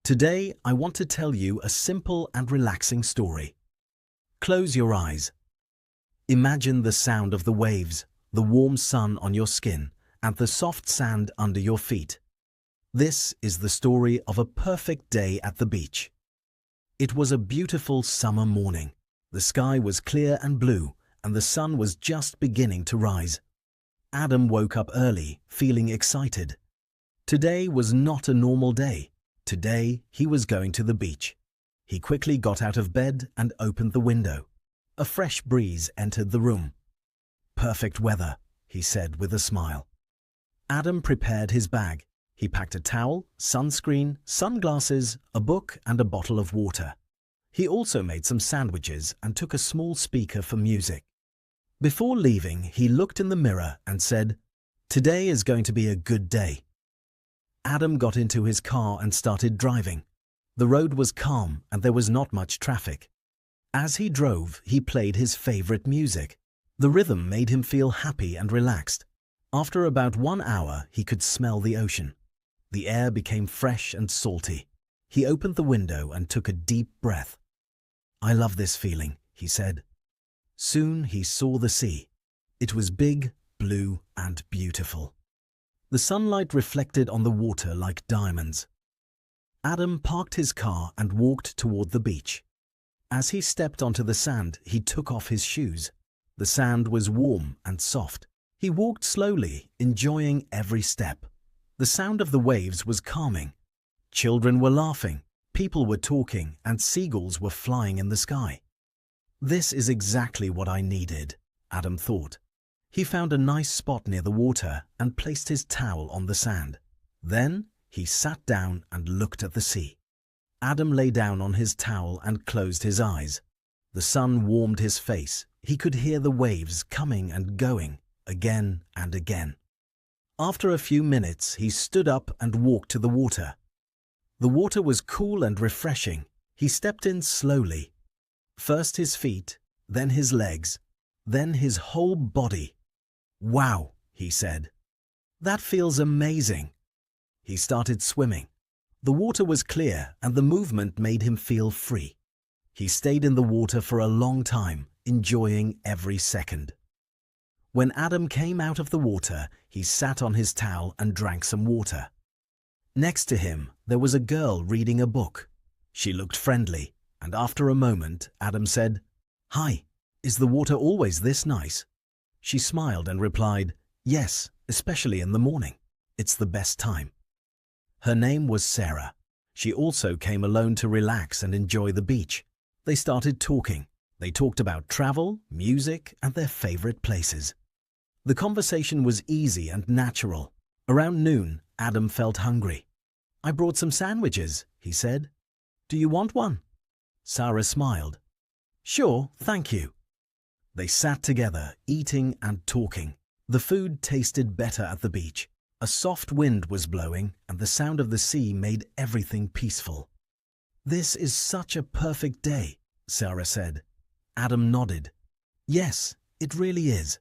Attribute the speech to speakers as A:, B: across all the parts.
A: Today, I want to tell you a simple and relaxing story. Close your eyes. Imagine the sound of the waves, the warm sun on your skin, and the soft sand under your feet. This is the story of a perfect day at the beach. It was a beautiful summer morning. The sky was clear and blue, and the sun was just beginning to rise. Adam woke up early, feeling excited. Today was not a normal day. Today, he was going to the beach. He quickly got out of bed and opened the window. A fresh breeze entered the room. "Perfect weather," he said with a smile. Adam prepared his bag. He packed a towel, sunscreen, sunglasses, a book, and a bottle of water. He also made some sandwiches and took a small speaker for music. Before leaving, he looked in the mirror and said, "Today is going to be a good day." Adam got into his car and started driving. The road was calm and there was not much traffic. As he drove, he played his favorite music. The rhythm made him feel happy and relaxed. After about 1 hour, he could smell the ocean. The air became fresh and salty. He opened the window and took a deep breath. "I love this feeling," he said. Soon he saw the sea. It was big, blue, and beautiful. The sunlight reflected on the water like diamonds. Adam parked his car and walked toward the beach. As he stepped onto the sand, he took off his shoes. The sand was warm and soft. He walked slowly, enjoying every step. The sound of the waves was calming. Children were laughing, people were talking, and seagulls were flying in the sky. "This is exactly what I needed," Adam thought. He found a nice spot near the water and placed his towel on the sand. Then he sat down and looked at the sea. Adam lay down on his towel and closed his eyes. The sun warmed his face. He could hear the waves coming and going, again and again. After a few minutes, he stood up and walked to the water. The water was cool and refreshing. He stepped in slowly. First his feet, then his legs, then his whole body. "Wow," he said. "That feels amazing." He started swimming. The water was clear and the movement made him feel free. He stayed in the water for a long time, enjoying every second. When Adam came out of the water, he sat on his towel and drank some water. Next to him, there was a girl reading a book. She looked friendly, and after a moment, Adam said, "Hi, is the water always this nice?" She smiled and replied, "Yes, especially in the morning. It's the best time." Her name was Sarah. She also came alone to relax and enjoy the beach. They started talking. They talked about travel, music, and their favorite places. The conversation was easy and natural. Around noon, Adam felt hungry. "I brought some sandwiches," he said. "Do you want one?" Sarah smiled. "Sure, thank you." They sat together, eating and talking. The food tasted better at the beach. A soft wind was blowing, and the sound of the sea made everything peaceful. "This is such a perfect day," Sarah said. Adam nodded. "Yes, it really is."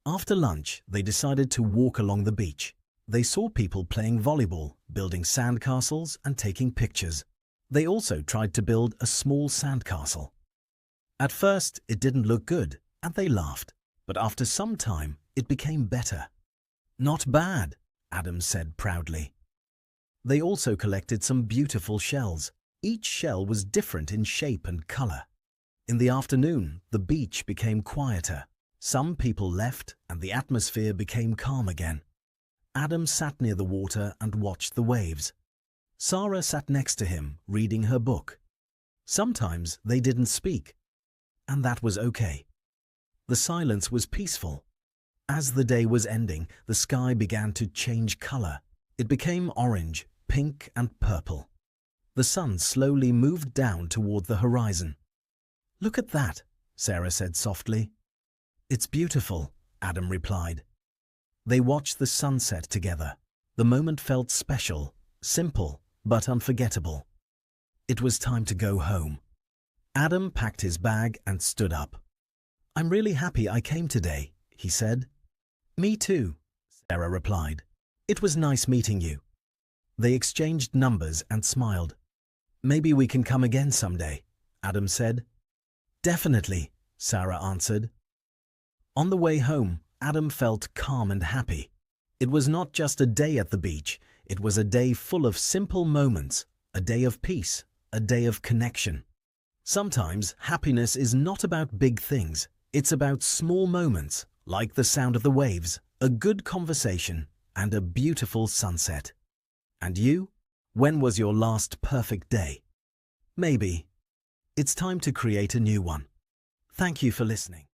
A: After lunch, they decided to walk along the beach. They saw people playing volleyball, building sandcastles, and taking pictures. They also tried to build a small sandcastle. At first, it didn't look good, and they laughed. But after some time, it became better. "Not bad," Adam said proudly. They also collected some beautiful shells. Each shell was different in shape and color. In the afternoon, the beach became quieter. Some people left, and the atmosphere became calm again. Adam sat near the water and watched the waves. Sarah sat next to him, reading her book. Sometimes they didn't speak, and that was okay. The silence was peaceful. As the day was ending, the sky began to change color. It became orange, pink, and purple. The sun slowly moved down toward the horizon. "Look at that," Sarah said softly. "It's beautiful," Adam replied. They watched the sunset together. The moment felt special, simple, but unforgettable. It was time to go home. Adam packed his bag and stood up. "I'm really happy I came today," he said. "Me too," Sarah replied. "It was nice meeting you." They exchanged numbers and smiled. "Maybe we can come again someday," Adam said. "Definitely," Sarah answered. On the way home, Adam felt calm and happy. It was not just a day at the beach, it was a day full of simple moments, a day of peace, a day of connection. Sometimes happiness is not about big things, it's about small moments, like the sound of the waves, a good conversation, and a beautiful sunset. And you? When was your last perfect day? Maybe it's time to create a new one. Thank you for listening.